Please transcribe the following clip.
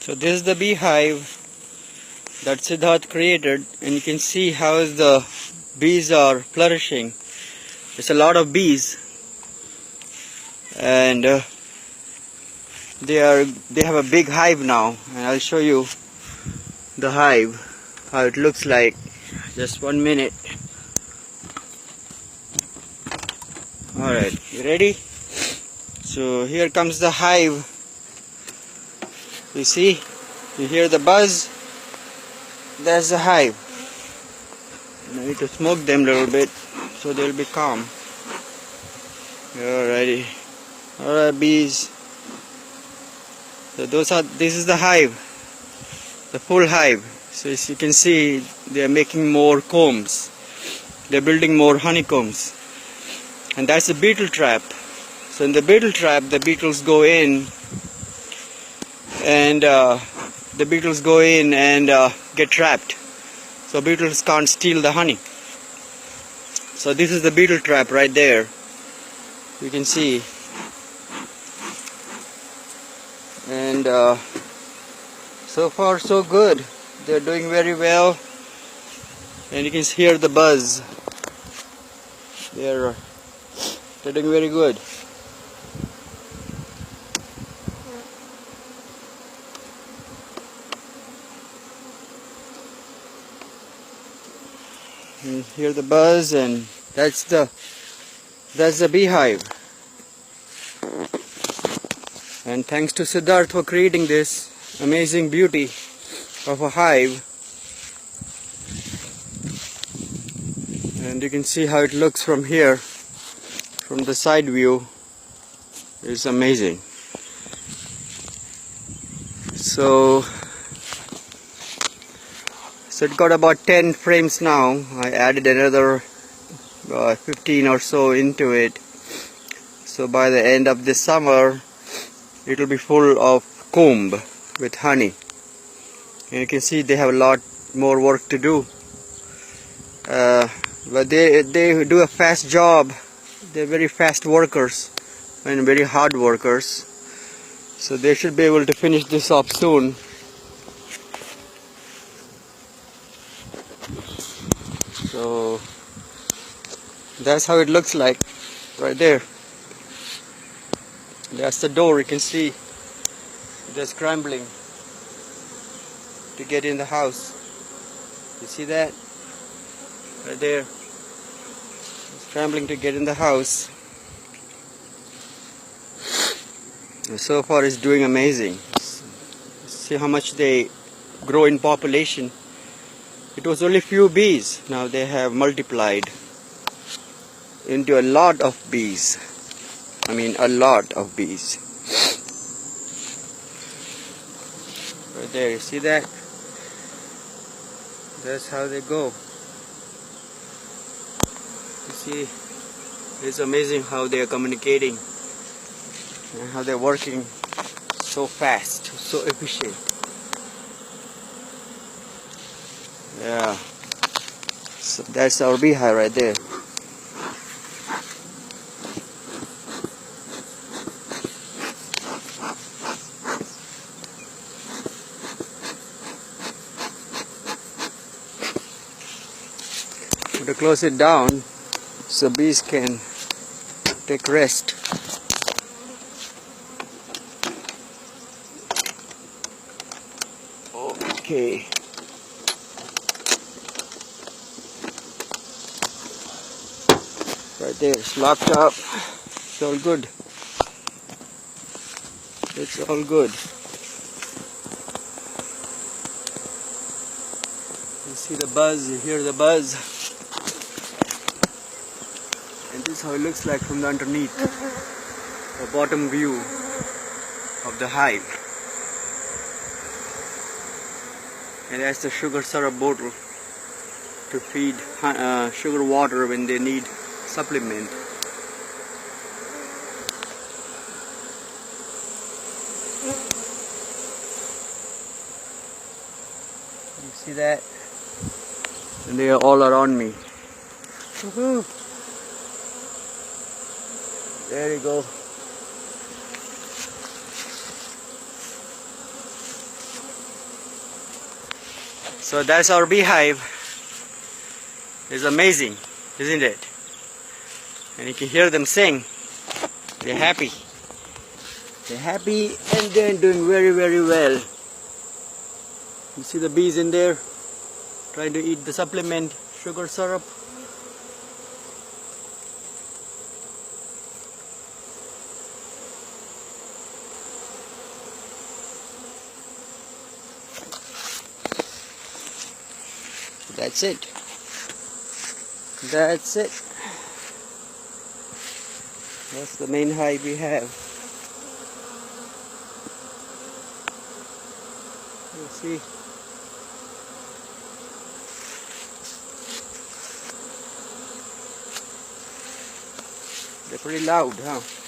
So this is the beehive that Siddharth created, and you can see how the bees are flourishing. There's a lot of bees, and they have a big hive now, and I'll show you the hive, how it looks like. Just 1 minute. Alright, you ready? So here comes the hive. You see? You hear the buzz? That's the hive. I need to smoke them a little bit so they'll be calm. Alrighty. Alright, bees. So this is the hive. The full hive. So as you can see, they are making more combs. They're building more honeycombs. And that's the beetle trap. So in the beetle trap, the beetles go in and get trapped. So beetles can't steal the honey. So this is the beetle trap right there. You can see. And so far so good. They're doing very well. And you can hear the buzz. They're doing very good. You hear the buzz, and that's the beehive. And thanks to Siddharth for creating this amazing beauty of a hive. And you can see how it looks from here, from the side view. It's amazing. So it got about 10 frames now. I added another 15 or so into it. So by the end of this summer, it will be full of comb with honey. And you can see they have a lot more work to do. But they do a fast job. They're very fast workers and very hard workers. So they should be able to finish this up soon. So that's how it looks like right there. That's the door. You can see they're scrambling to get in the house. You see that? Right there. Scrambling to get in the house. And so far it's doing amazing. See how much they grow in population. It was only few bees. Now they have multiplied into a lot of bees. I mean a lot of bees. Right there, you see that? That's how they go. You see, it's amazing how they are communicating and how they're working so fast, so efficient. Yeah, so that's our beehive right there. To close it down so bees can take rest. Okay. Right there, it's locked up. It's all good. It's all good. You see the buzz, you hear the buzz. And this is how it looks like from the underneath. The bottom view of the hive. And that's the sugar syrup bottle to feed sugar water when they need supplement. You see that? And they are all around me. Woohoo! There you go. So that's our beehive. It's amazing, isn't it? And you can hear them sing. They're happy. They're happy and they're doing very, very well. You see the bees in there trying to eat the supplement, sugar syrup. That's it. That's it. That's the main hive we have. You see. They're pretty loud, huh?